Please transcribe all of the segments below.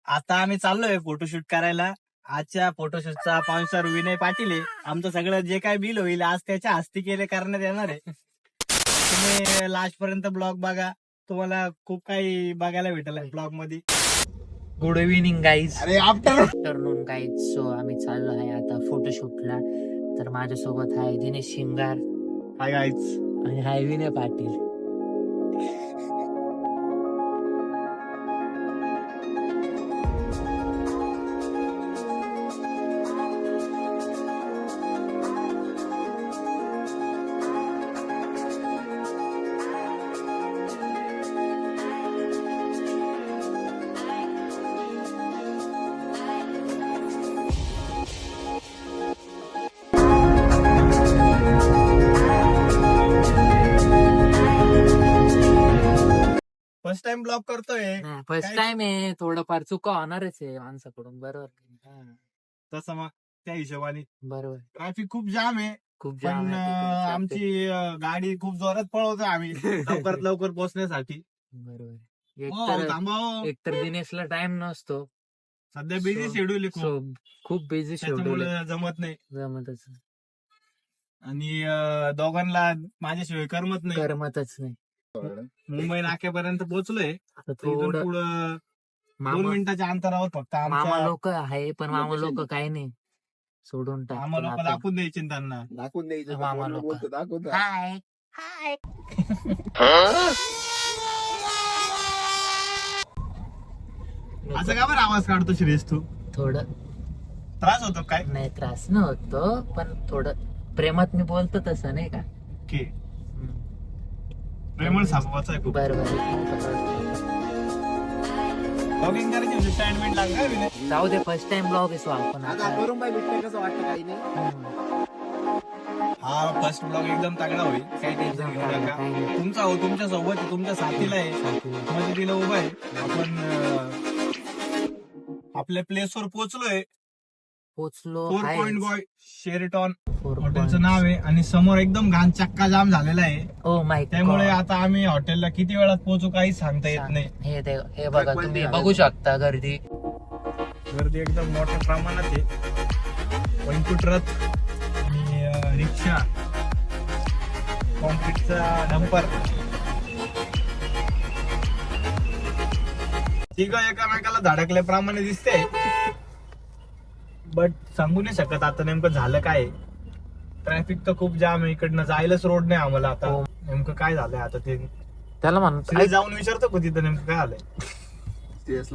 आता आम्ही चाललोय फोटोशूट करायला. आजच्या फोटोशूटचा स्पॉन्सर विनय पाटील आहे. आमचं सगळं जे काय बिल होईल आज त्याच्या हस्ती केले करण्यात येणार आहे. तुम्ही लास्ट पर्यंत ब्लॉग बघा, तुम्हाला खूप काही बघायला भेटेल ब्लॉग मध्ये. Good evening guys. अरे आफ्टरनून गाईज. सो आम्ही चाललो आहे आता फोटोशूटला. तर माझ्यासोबत आहे दिनेश शिंगार हाय गाईज. आणि hi Vinay Patil. First time blog करतोय. फर्स्ट टाइम आहे, थोडंफार चुका होणारच आहे माणसाकडून. बरोबर तसं मग त्या हिशोबाने बरोबर. ट्रॅफिक खूप जाम आहे. खूप पण आमची गाडी खूप जोरात पळवतो आम्ही लवकरात लवकर पोहोचण्यासाठी. बरोबर. थांबाव. एकतर दिनेशला टाइम नसतो. सध्या बिझी शेड्यूल आहे खूप. खूप बिझी शेड्यूल त्याच्यामुळे जमत नाही. जमतच आणि दोघांना माझ्याशिवाय करमतच नाही. मुंबई नाक्यापर्यंत पोहोचलोय. थोडं पुढं 2 मिनिटाच्या अंतरावर फक्त मामा लोक आहे, पण मामा लोक काही नाही सोडून मामा लोक दाखवून द्यायचे त्यांना. दाखवून द्यायचं. मामा लोक दाखवतो. हाय हाय. असं का बरं आवाज काढतो श्रेयस तू? थोडं त्रास होतो काय? नाही, त्रास नव्हतो, पण थोडं प्रेमात मी बोलतो तसं नाही का. की प्रेमळ स्वभावाचा आहे खूप. ब्लॉगिंग करायची म्हणजे स्टँडमेंट लागणार. जाऊ दे, फर्स्ट टाइम ब्लॉग आहे आपण आता करून बाई भेटते कसं वाटतं काही नाही. हा फर्स्ट ब्लॉग एकदम तगडा होईल. काही टेन्शन घेऊ नका. तुमचा हो, तुमच्या सोबत आहे, तुमच्या साथीला आहे, मदतीला उभा आहे. आपण आपल्या प्लेस वर पोहोचलोय. पोचलो. 4 पॉइंट बॉय शेरटॉन 4 हॉटेलचं नाव आहे. आणि समोर एकदम घाण चक्का जाम झालेला आहे. Oh my God. त्यामुळे आता आम्ही हॉटेलला किती वेळात पोहोचू काही सांगता येत नाही. हे बघा, तुम्ही बघू शकता गर्दी एकदम मोठ्या प्रमाणात आहे. वैंकुट रथ आणि रिक्षा, कॉन्क्रीटचा डंपर, तिघं एकामेकाला धडकल्याप्रमाणे दिसते. बट सांगू नाही शकत आता नेमकं झालं काय. ट्रॅफिक तर खूप जाम आहे. इकडनं जायलाच रोड नाही आम्हाला. आता नेमकं काय झालंय आता ते त्याला म्हणतो. जाऊन विचारतो का तिथं नेमकं काय झालंय.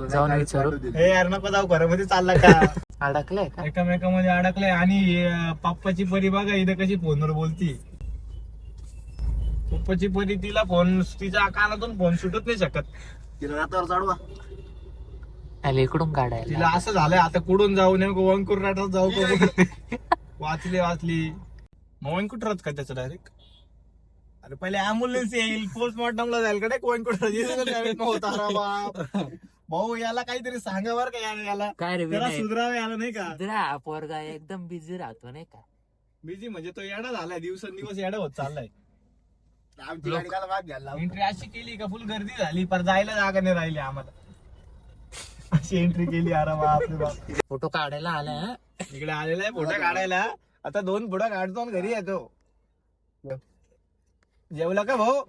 जाऊन विचारू. हे यार नको जाऊ, घरामध्ये चालला का? अडकलंय का? एकामेकामध्ये अडकलंय. आणि पप्पाची परी बघा इथं कशी फोनवर बोलती. पप्पाची परी तिला फोन, तिच्या कानातून फोन सुटत नाही शकत. तिला रातावर चढवा. इकडून काढायला तिला असं झालंय आता कुठून जाऊ, नेमकं वंकुट राठात जाऊ का? वाचली मग वंकुट राहत का त्याचं डायरेक्ट? अरे पहिले अँब्युलन्स येईल, पोस्टमॉर्टमला जाईल कडे वंकुट होता. भाऊ याला काहीतरी सांगा बरं का याला. काय रे त्याला विनय? सुधरावे याला नाही का. सुधरा, पोरगा एकदम बिझी राहतो नाही का. बिझी म्हणजे तो येडा झालाय, दिवसेंदिवस येडा होत चाललाय. आमची गाडी काल भाग घ्यायला. एंट्री अशी केली का फुल गर्दी झाली, पर जायला जागा नाही राहिली आम्हाला. अशी एंट्री केली. अरे बापरे बाप. फोटो काढायला आलाय. इकडे आलेला आहे फोटो काढायला. आता 2 फोटो काढतो आणि घरी येतो. जेवला का भाऊ?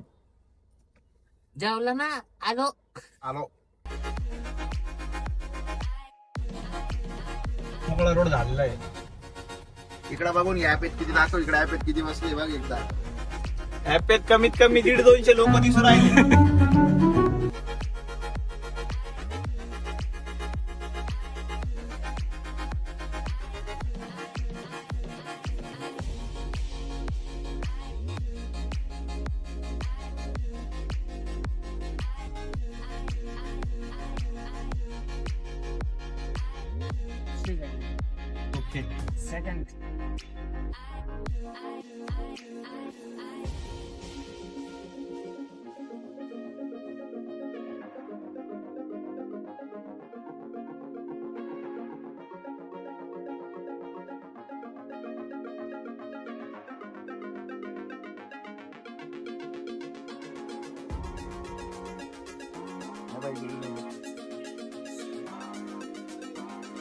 जेवला ना, आलो. मोकळा रोड झालेला आहे. इकडे बघून या ऍपेत किती दाखव. इकडे ऍपेत किती बसले बघ एकदा. ऍपेत कमीत कमी 150-200 लोक दिसून राहिले. Okay second.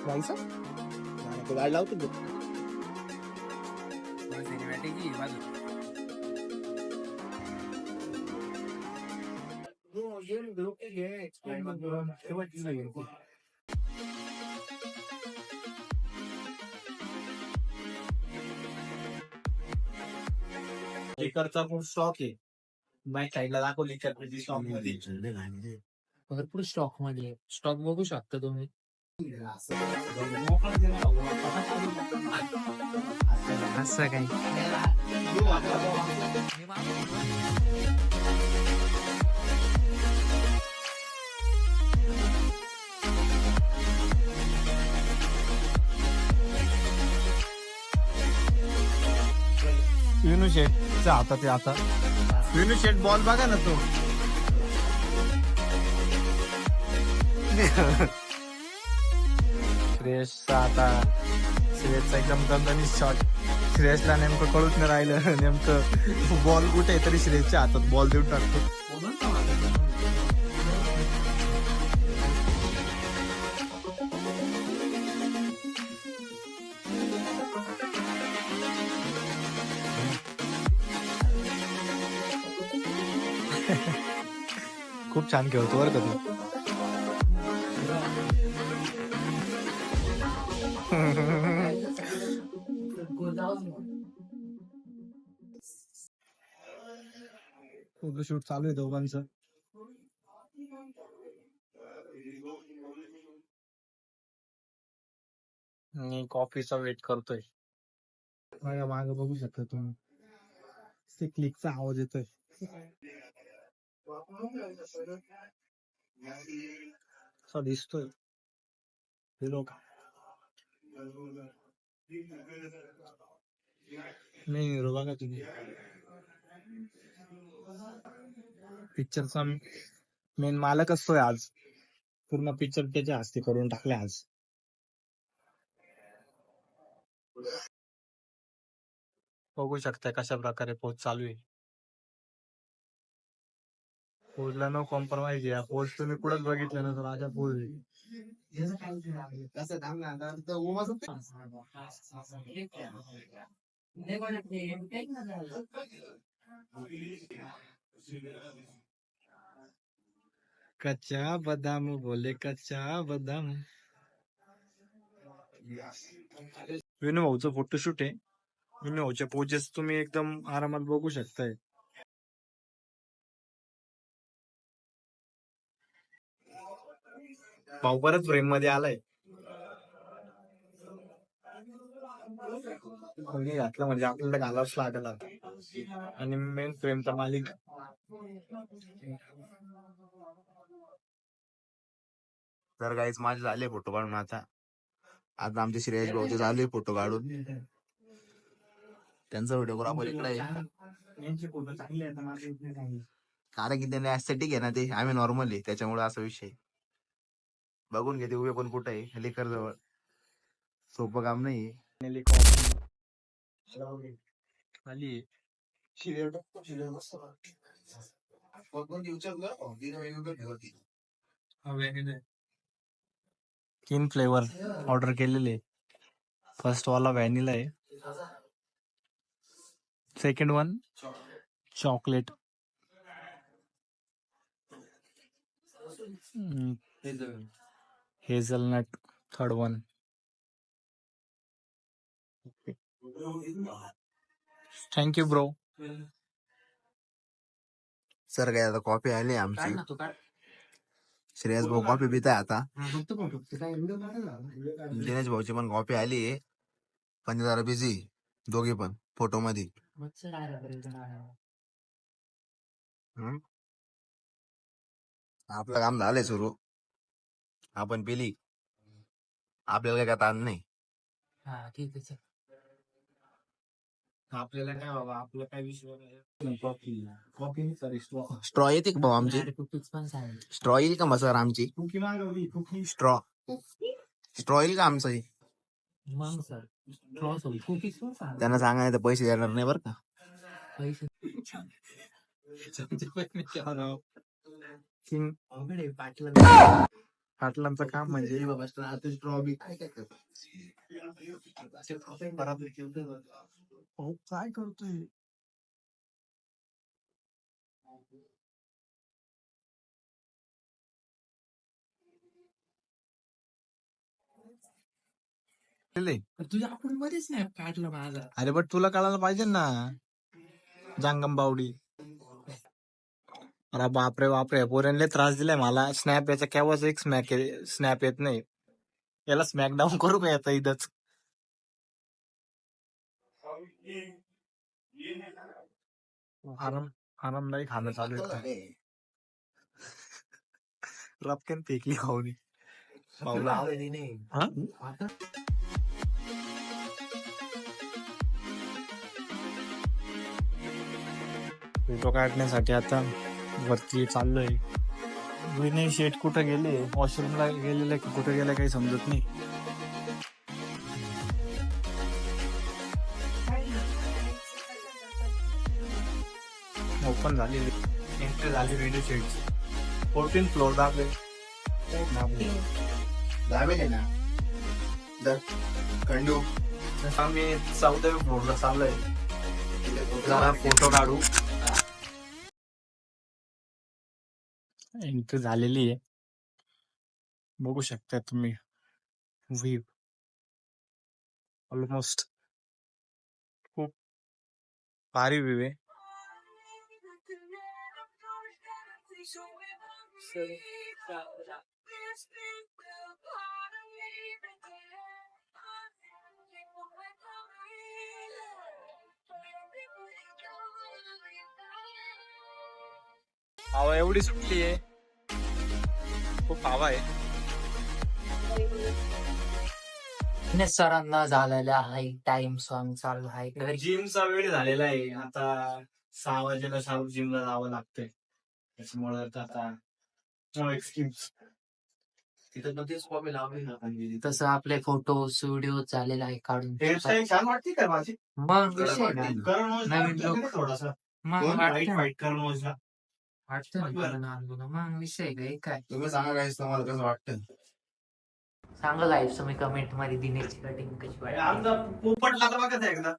गाडी लावतो तू. लिकरचा पण स्टॉक आहे. बॅक साईडला दाखव लिकर स्टॉक मध्ये. भरपूर स्टॉक मध्ये स्टॉक बघू शकता तुम्ही. असं काही विनू शेटच्या हातात आहे आता. विनू शेट बॉल बघा ना तो. श्रेयसचा आता श्रेयसचा एकदम दणदणीत शॉट. श्रेयसला नेमकं कळूच नाही राहिलं नेमकं बॉल कुठे आहे, तरी श्रेयसच्या हातात बॉल देऊन टाकतो. खूप छान खेळतो बरं का तू. फोटोशूट चालू आहे दोघांचं. मी कॉफीचा वेट करतोय. माझ्या मागे बघू शकता तुम्ही, ते क्लिकचा आवाज येतोय. असा दिसतोय हिरो का नाही. हिरो बघा तुम्ही, पिक्चरचा मेन मालक असतोय आज. पूर्ण पिक्चर त्याच्या हस्ते करून टाकले आज. बघू शकता कशा प्रकारे पोच चालू आहे. पोजला नो कॉम्प्रोमाइज आहे. पोज तुम्ही कुठंच बघितलं ना तर अशा पोज आहे. कच्चा बदाम बोले कच्चा बदाम. विनू भाऊचं फोटोशूट आहे. विनू भाऊच्या पोजेस तुम्ही एकदम आरामात बघू शकताय. भाऊ परत फ्रेम मध्ये आलाय. घातलं म्हणजे आपल्याला घालावंच लागेल आता. आणि मेन फ्रेमचा मालिक. तर काहीच माझे झाले फोटो काढून. आता आता आमचे श्रेयस भाऊचे झाले फोटो काढून. त्यांचा व्हिडिओग्राफर इकडे आहे. कारण की त्यांनी ऍस्थेटिक आहे ना ते, आम्ही नॉर्मल आहे त्याच्यामुळे असा विषय. बघून घेते उभे पण कुठे आहे, लेकर जवळ. सोपं काम नाही. तीन फ्लेवर ऑर्डर केलेले. फर्स्ट वाला व्हॅनिला आहे. Second one chocolate. Hazelnut third one. Thank you bro. Sir काय आता कॉफी आली आमची. श्रेयस भाऊ कॉफी पित आहे आता. दिनेश भाऊची पण कॉफी आली आहे, पण ते जरा बिझी दोघे पण फोटो मध्ये. आपलं काम झालंय सुरू. आपण पिली, आपल्याला काय ताण नाही. आपल्याला काय बाबा, आपलं काय विषय नाही. कॉफी स्ट्रॉ येते का भाऊ आमची? स्ट्रॉ येईल का मग सर आमची? स्ट्रॉ स्ट्रॉ येईल का आमचं? त्यांना सांगायचं पैसे देणार नाही बरं का. पाटलांचं काम म्हणजे काय करतोय तुझ्या आपण मध्येच नाही काढलं माझा. अरे बट तुला कळायला पाहिजे ना जांगम बावडी. अरे बापरे बापरे पोरांले त्रास दिलाय मला. स्नॅप याचा केव्हाच एक स्नॅप येत नाही. याला स्मॅक डाऊन करू का याचा इथंच. आरामदायी खाणं चालू आहे. रपक्यान फेकली खाऊनी. फोटो काढण्यासाठी आता वरती चाललोय. विनय शेट कुठं गेले, वॉशरूमला गेलेले की कुठं गेले काही समजत नाही. ओपन झालेली एंट्री झाली विनय शेट. 14th फ्लोर दाबले ना कंडू. आम्ही 14व्या फ्लोरला चाललोय. जरा फोटो काढू. एंट्री झालेली आहे, बघू शकता तुम्ही. व्ह्यू ऑलमोस्ट खूप भारी व्ह्यू आहे. हवा एवढी सुटली आहे, खूप हवा आहे. सरांना झालेला आहे टाइम. सॉंग चालू आहे. जिमचा वेळ झालेला आहे. आता 6 वाजेला शाहू जिमला जावं लागतंय. त्याच्यामुळे आता नो एक्सक्यूज. तसं आपले फोटो व्हिडिओ झालेला आहे काढून. हेअरस्टाईल छान वाटते का माझी? मग विषय नाही. नवीन look. थोडासा मग वाईट वाईट करणं. वाटतं मग विषय काय काय तुम्ही सांगा काय तुम्हाला कसं वाटतं. सांगा गाईस तुम्ही कमेंट मध्ये दिनेशची कटिंग कशी वाटली. आमचा पोपटला तर बघत आहे एकदा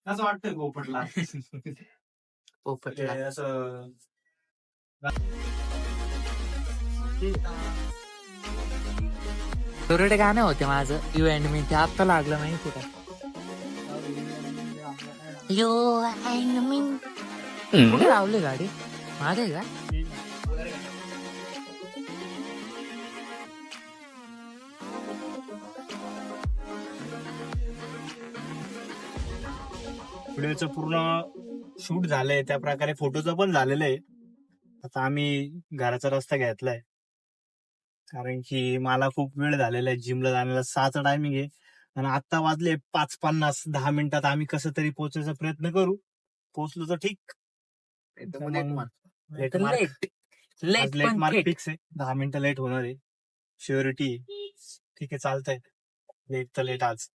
कसं वाटतंय पोपटला. पोपटला असं फेवरेट गाणं होते माझं यू अँड मी. ते आता लागलं माहिती का यू अँड मी. कुठे लावली गाडी माझे का. व्हिडिओचं पूर्ण शूट झालंय, त्या प्रकारे फोटोचं पण झालेलं आहे. आता आम्ही घराचा रस्ता घेतलाय कारण की मला खूप वेळ झालेला आहे जिमला जाण्याला. 6चा टायमिंग आहे आणि आता वाजले 5:50. 10 मिनिटात आम्ही कसं तरी पोहोचायचा प्रयत्न करू. पोहोचलो तर ठीक. लेट मार्क फिक्स आहे. 10 मिनिटं लेट होणार आहे. श्युरिटी ठीक आहे, चालतंय. लेट तर लेट आज,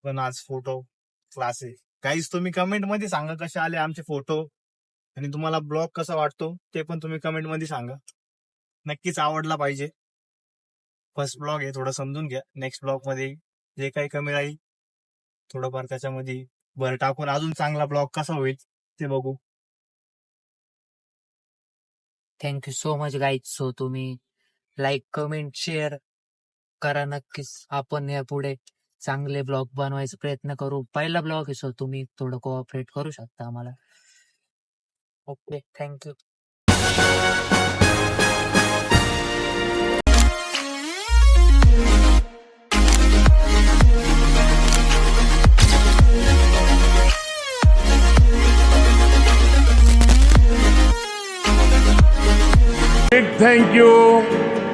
पण आज फोटो क्लास आहे. गाईज तुम्ही कमेंट मध्ये सांगा कसे आले आमचे फोटो आणि तुम्हाला ब्लॉग कसा वाटतो ते पण तुम्ही कमेंट मध्ये सांगा. नक्कीच आवडला पाहिजे. फर्स्ट ब्लॉग आहे, थोडं समजून घ्या. नेक्स्ट ब्लॉग मध्ये जे काही कमी राहील थोडंफार त्याच्यामध्ये भर टाकून अजून चांगला ब्लॉग कसा होईल ते बघू. Thank you so much guys. So तुम्ही लाईक कमेंट शेअर करा नक्कीच. आपण यापुढे चांगले ब्लॉग बनवायचा प्रयत्न करू. पहिला ब्लॉग आहे सो तुम्ही थोडं कोऑपरेट करू शकता आम्हाला. Okay thank you. Big thank you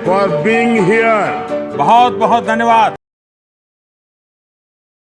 for being here. बहुत बहुत धन्यवाद.